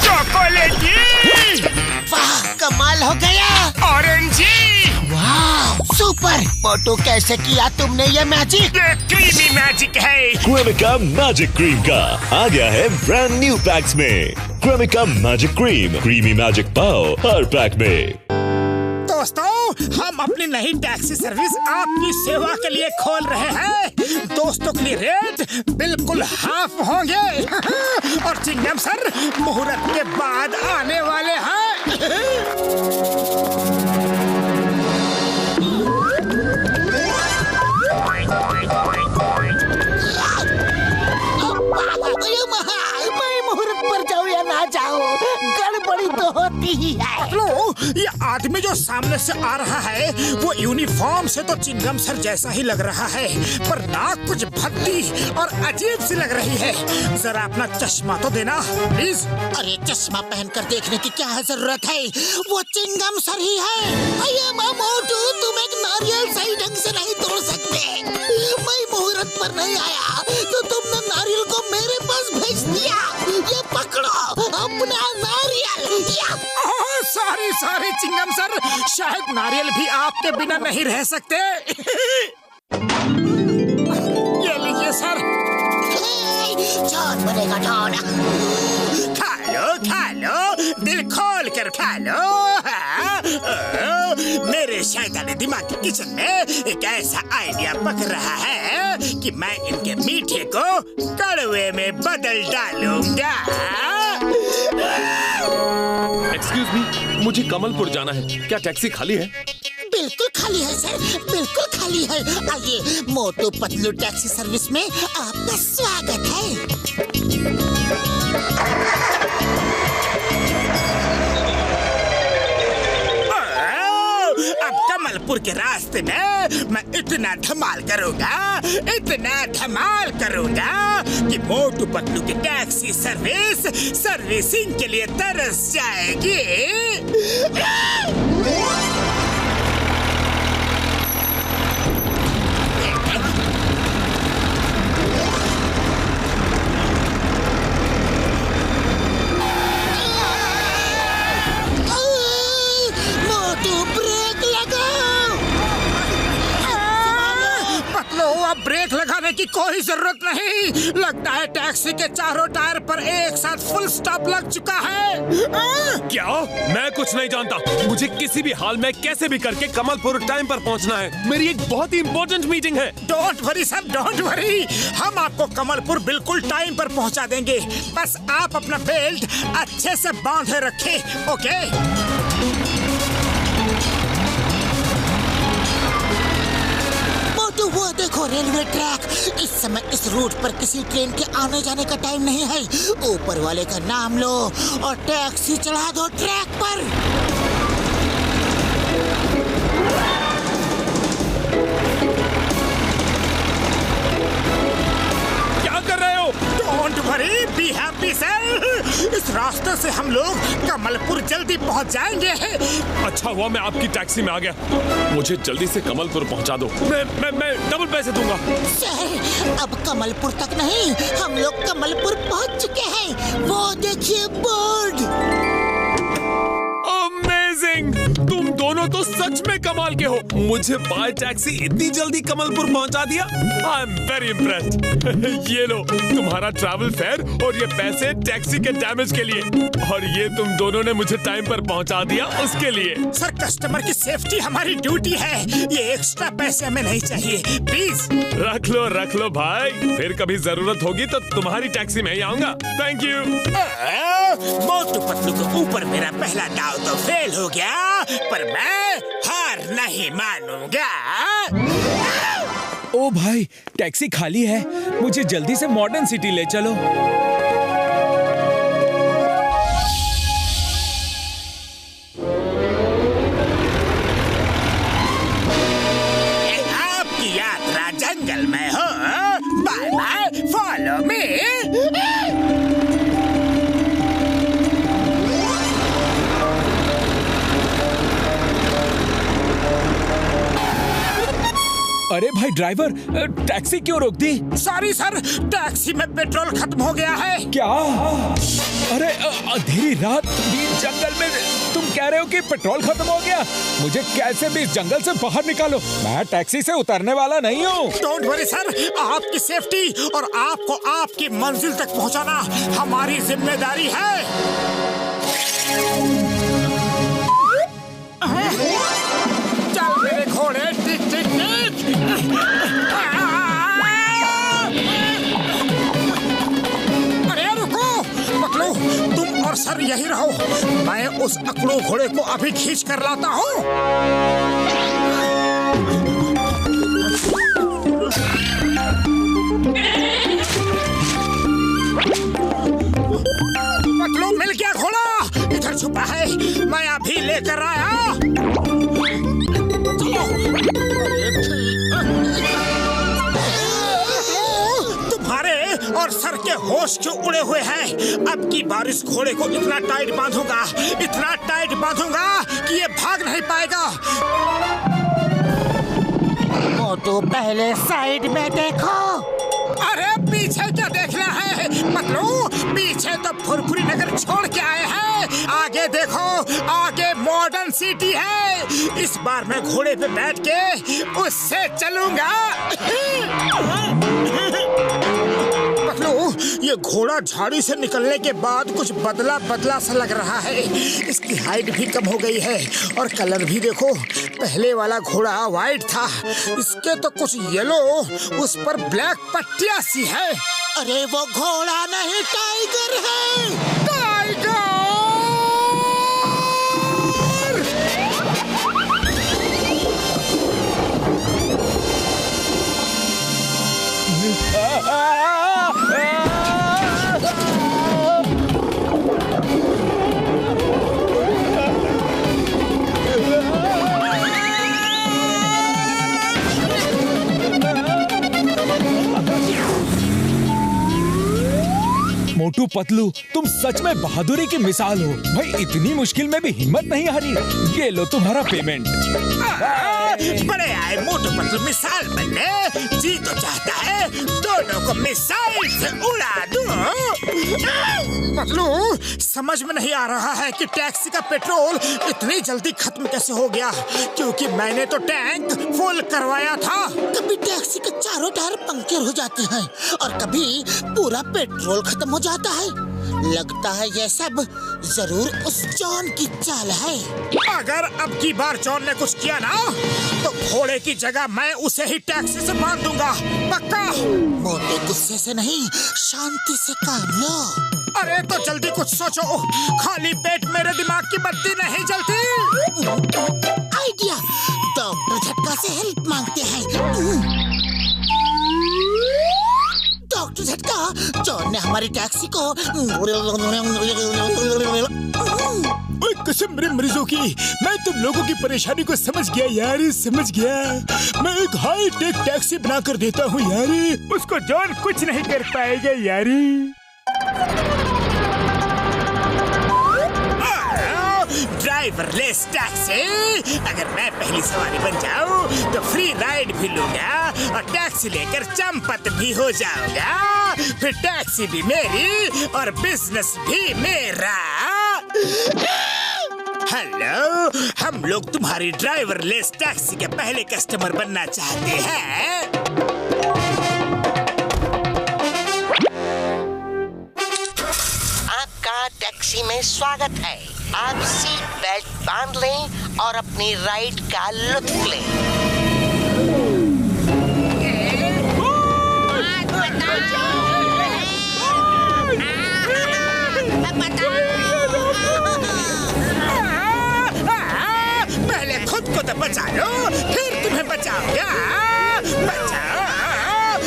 चॉकलेटी! वाह, कमाल हो गया। ऑरेंजी! वाह, सुपर। मोटू, कैसे किया तुमने ये मैजिक? ये क्रीमी मैजिक है। क्रेमिका मैजिक क्रीम का आ गया है ब्रांड न्यू पैक्स में। Cremica magic cream, creamy magic पाओ हर पैक में। दोस्तों, हम अपनी नई टैक्सी सर्विस आपकी सेवा के लिए खोल रहे हैं। दोस्तों के लिए रेट बिल्कुल हाफ होंगे और चिंगम सर मुहूर्त के बाद आने वाले हैं। मैं मुहूर्त पर जाऊँ या ना जाऊँ, गड़बड़ी तो होती ही है। लो, ये आदमी जो सामने से आ रहा है वो यूनिफॉर्म से तो चिंगम सर जैसा ही लग रहा है, पर नाक कुछ भद्दी और अजीब सी लग रही है। जरा अपना चश्मा तो देना प्लीज। अरे चश्मा पहनकर देखने की क्या जरूरत है, वो चिंगम सर ही है। अये मोटू, तुम एक नारियल सही ढंग से नहीं तोड़ सकते। मैं मुहूर्त पर नहीं आया तो तुमने नारियल को मेरे पास भेज दिया। ये पकड़ो अपना नारियल। सॉरी सॉरी चिंगम सर, शायद नारियल भी आपके बिना नहीं रह सकते। ये लीजिए सर। जान बनेगा जान। खा लो, दिल खोल कर खा लो। मेरे शैतानी दिमाग के किचन में एक ऐसा आइडिया पक रहा है कि मैं इनके मीठे को कड़वे में बदल डालूंगा। एक्सक्यूज मी, मुझे कमलपुर जाना है, क्या टैक्सी खाली है? बिल्कुल खाली है सर, बिल्कुल खाली है। आइए, मोटू पतलू टैक्सी सर्विस में आपका स्वागत है। अब कमलपुर के रास्ते में मैं इतना धमाल करूंगा कि मोटू पतलू की टैक्सी सर्विसिंग के लिए तरस जाएगी। ब्रेक लगाने की कोई जरूरत नहीं। लगता है टैक्सी के चारों टायर पर एक साथ फुल स्टॉप लग चुका है। क्या? मैं कुछ नहीं जानता। मुझे किसी भी हाल में कैसे भी करके कमलपुर टाइम पर पहुंचना है। मेरी एक बहुत ही इम्पोर्टेंट मीटिंग है। Don't worry sir, don't worry. हम आपको कमलपुर बिल्कुल टाइम पर पहुंचा देंगे। बस आप अपना बेल्ट अच्छे से बांधे रखें, ओके? वो देखो रेलवे ट्रैक। इस समय इस रूट पर किसी ट्रेन के आने जाने का टाइम नहीं है। ऊपर वाले का नाम लो और टैक्सी चढ़ा दो ट्रैक पर। क्या कर रहे हो? Don't worry, be happy sir. इस रास्ते से हम लोग कमलपुर जल्दी पहुंच जाएंगे। अच्छा हुआ मैं आपकी टैक्सी में आ गया। मुझे जल्दी से कमलपुर पहुंचा दो। मैं डबल पैसे दूंगा। सर, अब कमलपुर तक नहीं, हम लोग कमलपुर पहुंच चुके हैं। वो देखिए बोर्ड। अमेजिंग! तुम दोनों तो सच में कमाल के हो। मुझे बाय टैक्सी इतनी जल्दी कमलपुर पहुंचा दिया। I am very impressed. ये लो तुम्हारा ट्रैवल फेयर और ये पैसे टैक्सी के डैमेज के लिए, और ये तुम दोनों ने मुझे टाइम पर पहुंचा दिया उसके लिए। सर, कस्टमर की सेफ्टी हमारी ड्यूटी है। ये एक्स्ट्रा पैसे हमें नहीं चाहिए, प्लीज। रख लो भाई, फिर कभी जरूरत होगी तो तुम्हारी टैक्सी में ही आऊंगा। Thank you. मोटू पतलू के ऊपर मेरा पहला दाव तो फेल हो गया, पर मैं हार नहीं मानूंगा। ओ भाई, टैक्सी खाली है। मुझे जल्दी से मॉडर्न सिटी ले चलो। आपकी यात्रा जंगल में हो। Bye bye, follow me. अरे भाई ड्राइवर, टैक्सी क्यों रोक दी? सॉरी सर, टैक्सी में पेट्रोल खत्म हो गया है। क्या? अरे अंधेरी रात बीच जंगल में तुम कह रहे हो कि पेट्रोल खत्म हो गया? मुझे कैसे भी इस जंगल से बाहर निकालो, मैं टैक्सी से उतरने वाला नहीं हूँ। डोंट वरी सर, आपकी सेफ्टी और आपको आपकी मंजिल तक पहुँचाना हमारी जिम्मेदारी है। चल मेरे घोड़े, टिक टिक टिक। अरे रुको, पकड़ो, तुम और सर यही रहो, मैं उस अकड़ू घोड़े को अभी खींच कर लाता हूँ। पकड़ो, मिल गया घोड़ा, इधर छुपा है, मैं अभी लेकर आया। तुम्हारे और सर के होश क्यों उड़े हुए हैं? अब की बार इस घोड़े को इतना टाइट बांधूंगा कि ये भाग नहीं पाएगा। मोटू पहले साइड में देखो। अरे पीछे क्या देखना है? मतलब पीछे तो फुरफुरी नगर छोड़ के आए हैं, आगे देखो, आगे मॉडर्न सिटी है। इस बार मैं घोड़े पे बैठ के उससे चलूंगा। मतलब ये घोड़ा झाड़ी से निकलने के बाद कुछ बदला सा लग रहा है। इसकी हाइट भी कम हो गई है और कलर भी देखो, पहले वाला घोड़ा वाइट था, इसके तो कुछ येलो, उस पर ब्लैक पट्टियां सी है। अरे वो घोड़ा नहीं, टाइगर है। टाइगर! मोटू पतलू, तुम सच में बहादुरी की मिसाल हो भाई, इतनी मुश्किल में भी हिम्मत नहीं हारी। ये लो तुम्हारा पेमेंट। बड़े आए मोटू पतलू मिसाल बनने, जी तो चाहता है दोनों को मिसाइल से उड़ा दूं। पतलू, समझ में नहीं आ रहा है कि टैक्सी का पेट्रोल इतनी जल्दी खत्म कैसे हो गया, क्योंकि मैंने तो टैंक फुल करवाया था। कभी टैक्सी के चारों टायर पंक्चर हो जाते हैं और कभी पूरा पेट्रोल खत्म हो जाता है। लगता है ये सब जरूर उस जॉन की चाल है। अगर अब की बार जॉन ने कुछ किया ना, तो घोड़े की जगह मैं उसे ही टैक्सी से बांध दूंगा, पक्का। मोटे गुस्से से नहीं, शांति से काम लो। अरे तो जल्दी कुछ सोचो, खाली पेट मेरे दिमाग की बत्ती नहीं जलती। आइडिया, डॉक्टर झटका से हेल्प मांगते हैं। डॉक्टर झटका, जॉन ने हमारी टैक्सी को कसम मेरे मरीजों की, मैं तुम लोगों की परेशानी को समझ गया यार, समझ गया। मैं एक हाई टेक टैक्सी बना कर देता हूँ यार, उसको जॉन कुछ नहीं कर पाएगा यारी। ड्राइवरलेस टैक्सी, अगर मैं पहली सवारी बन जाऊं तो फ्री राइड भी लूंगा और टैक्सी लेकर चंपत भी हो जाऊंगा। फिर टैक्सी भी मेरी और बिजनेस भी मेरा। हेलो, हम लोग तुम्हारी ड्राइवरलेस टैक्सी के पहले कस्टमर बनना चाहते हैं। आपका टैक्सी में स्वागत है। आप सीट बेल्ट बांध लें और अपनी राइड का लुत्फ लें। पहले खुद को तो बचा लो, फिर तुम्हें बचाऊंगा। बचाओ,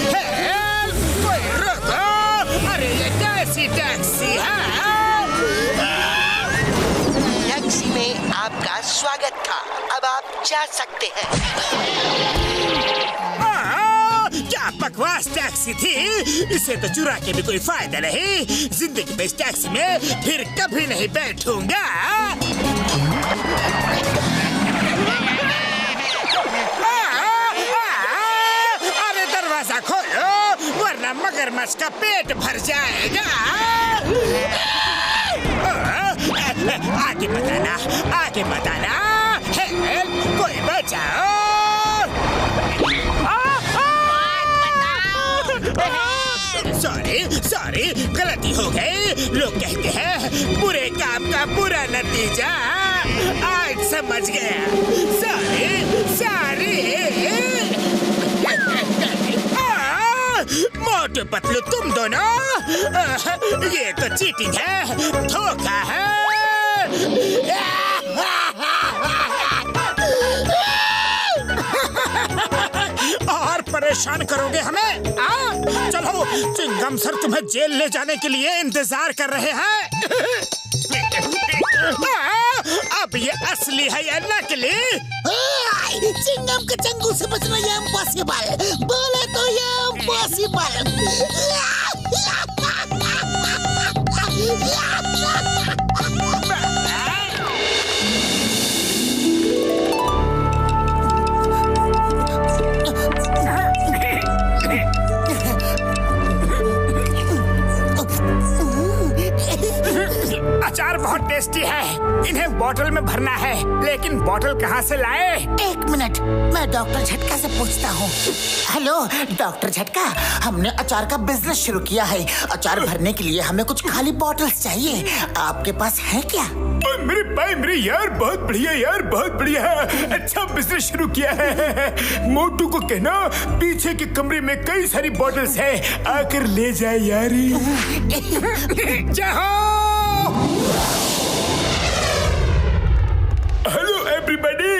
हेल्प, कोई रोको। अरे ये कैसी टैक्सी है? टैक्सी में आपका स्वागत था, अब आप जा सकते हैं। क्या बकवास टैक्सी थी, इसे तो चुरा के भी कोई फायदा नहीं। जिंदगी में इस टैक्सी में फिर कभी नहीं बैठूंगा। दरवाजा खोलो वरना मगरमच्छ का पेट भर जाएगा। आगे बताना, आगे बताना। हेल्प, कोई बचाओ। सॉरी, गलती हो गई। लोग कहते हैं बुरे काम का बुरा नतीजा। आज समझ गया। सॉरी। मोटू पतलू तुम दोनों, ये तो चीटिंग है, धोखा है। और परेशान करोगे हमें? चलो, चिंगम सर तुम्हें जेल ले जाने के लिए इंतजार कर रहे हैं। अब ये असली है या नकली? चिंगम के चंगुल से बचना ये इम्पॉसिबल, बोले तो ये इम्पॉसिबल। अचार बहुत टेस्टी है। इन्हें बोतल में भरना है, लेकिन बोतल कहाँ से लाए? एक मिनट, मैं डॉक्टर झटका से पूछता हूँ। हेलो डॉक्टर झटका, हमने अचार का बिजनेस शुरू किया है। अचार भरने के लिए हमें कुछ खाली बोतल्स चाहिए, आपके पास है क्या? मेरे भाई यार, बहुत बढ़िया यार, बहुत बढ़िया है। अच्छा बिजनेस शुरू किया है। मोटू को कहना पीछे के कमरे में कई सारी बोतल्स है, आकर ले जाए यार। हेलो एवरीबॉडी,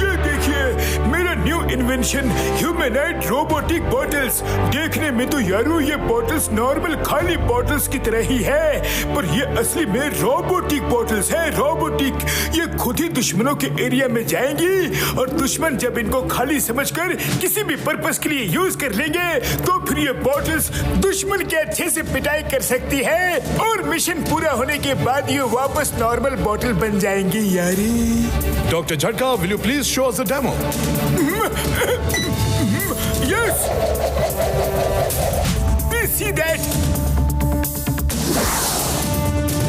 ये देखिए मेरा न्यू इन्वेंशन ह्यूमैनॉइड रोबोटिक बॉटल्स। देखने में तो यारो ये बॉटल्स नॉर्मल खाली बॉटल्स की तरह ही है, पर ये असली में रोबोटिक बॉटल्स है। रोबोटिक, ये खुद ही दुश्मनों के एरिया में जाएंगी और दुश्मन जब इनको खाली समझकर किसी भी पर्पस के लिए यूज कर लेंगे तो फिर ये बॉटल्स दुश्मन के अच्छे से पिटाई कर सकती है और मिशन पूरा होने के बाद ये वापस नॉर्मल बॉटल बन जाएंगी यारी। Dr. Jhatka, will you please show us the demo? Yes! Please see that.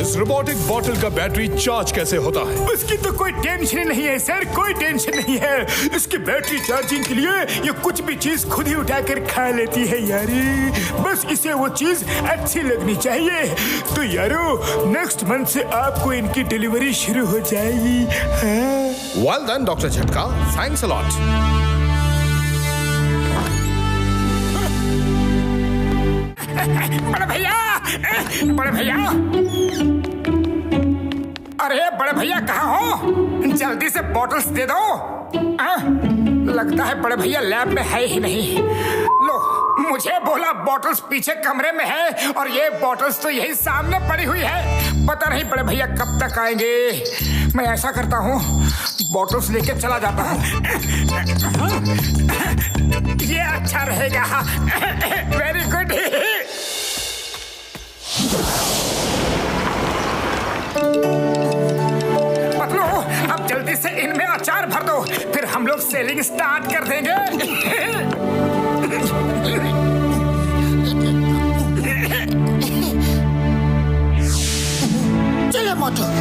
इस रोबोटिक बॉटल का बैटरी चार्ज कैसे होता है? उसकी तो कोई टेंशन नहीं है सर, कोई टेंशन नहीं है। इसकी बैटरी चार्जिंग के लिए ये कुछ भी चीज खुद ही उठाकर खा लेती है यारी। बस इसे वो चीज अच्छी लगनी चाहिए। तो यारो नेक्स्ट मंथ से आपको इनकी डिलीवरी शुरू हो जाएगी। Well done, Dr. Jhatka. Thanks a lot. बड़े भैया, अरे बड़े भैया कहाँ हो? जल्दी से बॉटल्स दे दो। लगता है बड़े भैया लैब में है ही नहीं। लो, मुझे बोला बॉटल्स पीछे कमरे में है और ये बॉटल्स तो यही सामने पड़ी हुई है। पता नहीं बड़े भैया कब तक आएंगे। मैं ऐसा करता हूँ, बॉटल्स लेके चला जाता हूँ। ये अच्छा रहेगा। Very good. पतलू, अब जल्दी से इनमें अचार भर दो, फिर हम लोग सेलिंग स्टार्ट कर देंगे। चलो मोटू।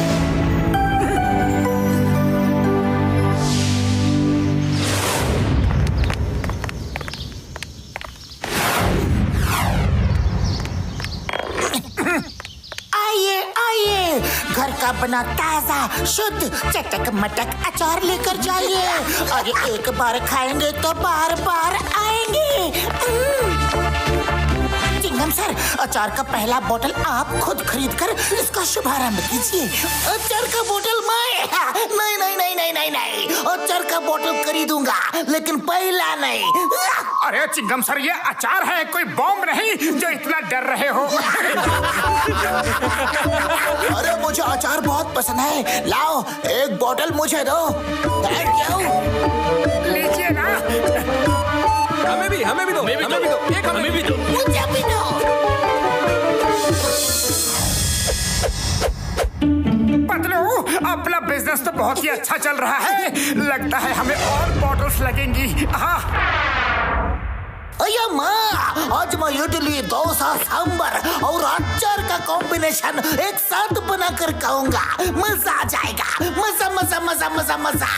घर का बना ताजा शुद्ध चटक मटक अचार लेकर जाइए और एक बार खाएंगे तो बार बार आएंगे। चिंगम सर, अचार का पहला बोतल आप खुद खरीद कर इसका शुभारंभ कीजिए। अचार का बोतल मैं नहीं नहीं नहीं नहीं नहीं नहीं, अचार का बोतल खरीदूंगा लेकिन पहला नहीं। अरे चिंगम सर, ये अचार है, कोई बॉम्ब नहीं जो इतना डर रहे हो। अरे मुझे अचार बहुत पसंद है, लाओ एक बोतल मुझे दो। Thank you. लीजिए ना। हमें भी दो, हमें भी दो, एक हमें भी दो, मुझे भी दो। पतलू, अपना बिजनेस तो बहुत ही अच्छा चल रहा है। लगता है हमें और बॉटल्स लगेंगी। हाँ अया माँ, आज मैं इडली, डोसा, सांबर और अचार का कॉम्बिनेशन एक साथ बनाकर खाऊंगा। मजा आ जाएगा। मजा मजा मजा मजा मजा मजा।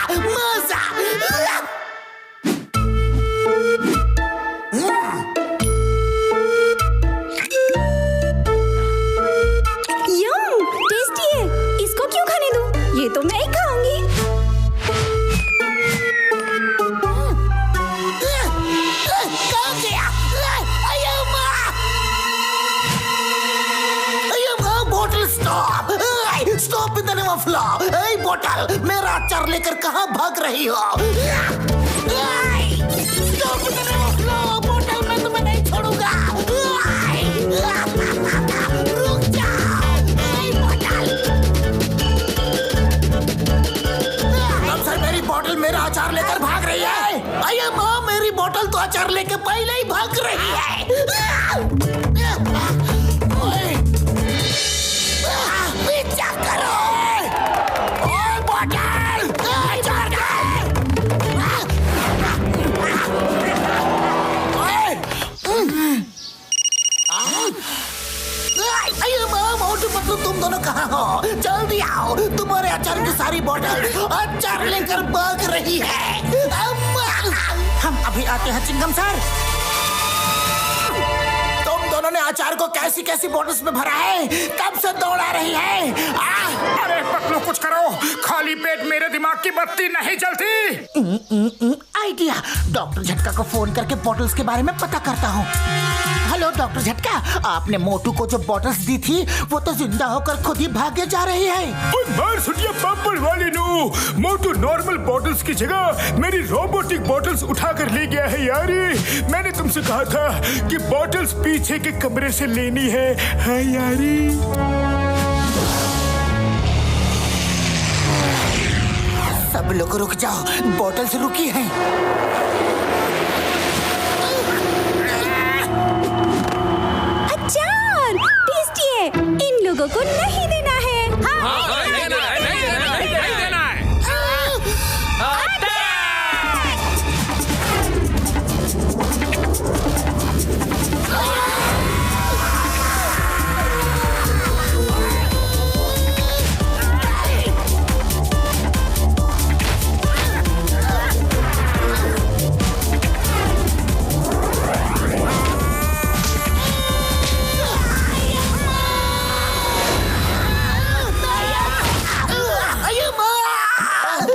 यम, टेस्टी है। इसको क्यों खाने दूं? ये तो मैं ही खाऊंगी। Stop in the name of law. ए बोतल, मेरा अचार लेकर कहाँ भाग रही हो? Stop in the name of law. बोतल, मैं तुम्हें नहीं छोड़ूंगा। रुक जाओ। ए बोतल। अब सर मेरी बोतल मेरा अचार लेकर भाग रही है। अये माँ, मेरी बोतल तो अचार लेकर पहले ही भाग रही है। क्या करो? ओए बोतल! अचार मोटू पतलू, तुम दोनों कहाँ हो? जल्दी आओ, तुम्हारे अचार की सारी बोतल अचार लेकर भाग रही है। हम अभी आते हैं चिंगम सर। तुम दोनों ने अचार को कैसी कैसी बोतल्स में भरा है? कब से दौड़ा रही है? अरे पतलू, कुछ करो। खाली पेट मेरे दिमाग की बत्ती नहीं जलती। आइडिया। डॉक्टर झटका को फोन करके बॉटल्स के बारे में पता करता हूँ। हेलो डॉक्टर झटका, आपने मोटू को जो बॉटल्स दी थी वो तो जिंदा होकर खुद ही भागे जा रही है। मार सुनिए पापड़ वाली नू, मोटू नॉर्मल बॉटल्स की जगह मेरी रोबोटिक बॉटल्स उठाकर ले गया है यारी। मैंने तुमसे कहा था कि बॉटल्स पीछे के कमरे से लेनी है। हाँ यारी। सब लोग रुक जाओ, बॉटल्स रुकी हैं। अचार टेस्टी है। इन लोगों को नहीं देना है। नहीं देना है।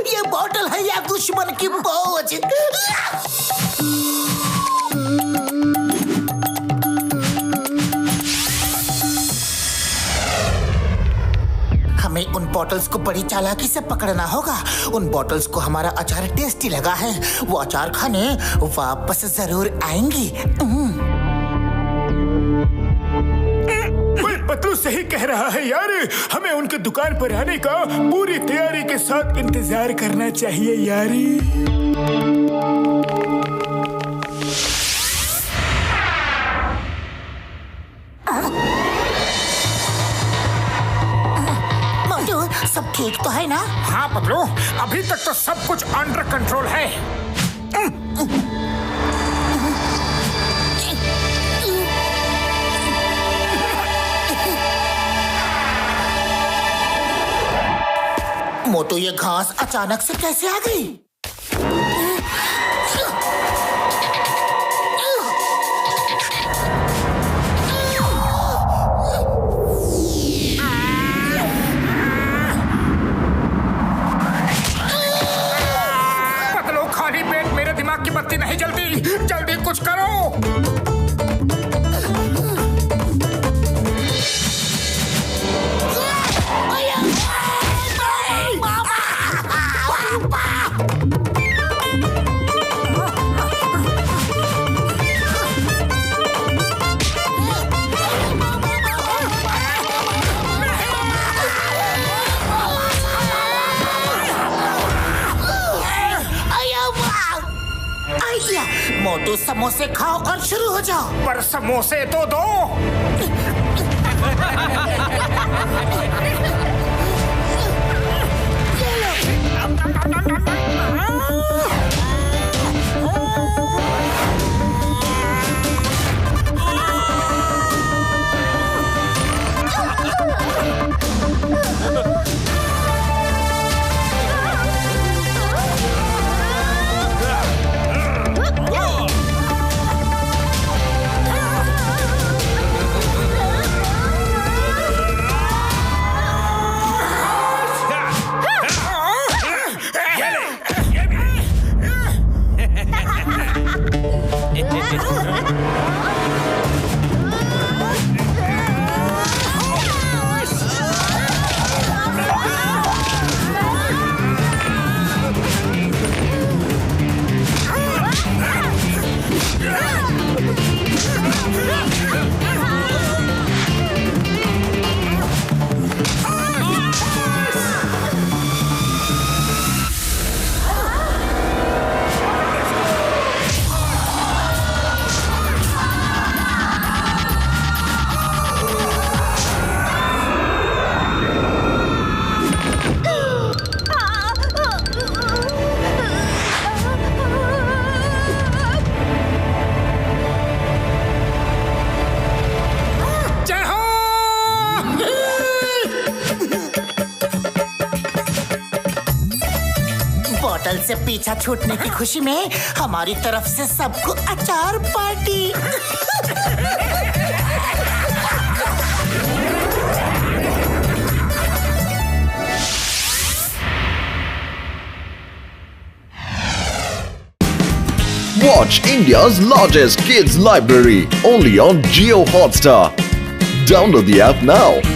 ये बॉटल है या दुश्मन की पहुंच? हमें उन बॉटल्स को बड़ी चालाकी से पकड़ना होगा। उन बॉटल्स को हमारा अचार टेस्टी लगा है, वो अचार खाने वापस जरूर आएंगी। पतलू सही कह रहा है यार। हमें उनके दुकान पर आने का पूरी तैयारी के साथ इंतजार करना चाहिए यारी। मोटू, सब ठीक तो है ना? हाँ पतलू, अभी तक तो सब कुछ अंडर कंट्रोल है। मोटू, ये घास अचानक से कैसे आ गई? पतलू, खाली पेट मेरे दिमाग की बत्ती नहीं जलती। जल्दी कुछ करो। मोटू, समोसे खाओ और शुरू हो जाओ। पर समोसे तो दो। से पीछा छूटने की खुशी में हमारी तरफ से सबको अचार party. Watch India's largest kids library only on Jio Hotstar. Download the app now.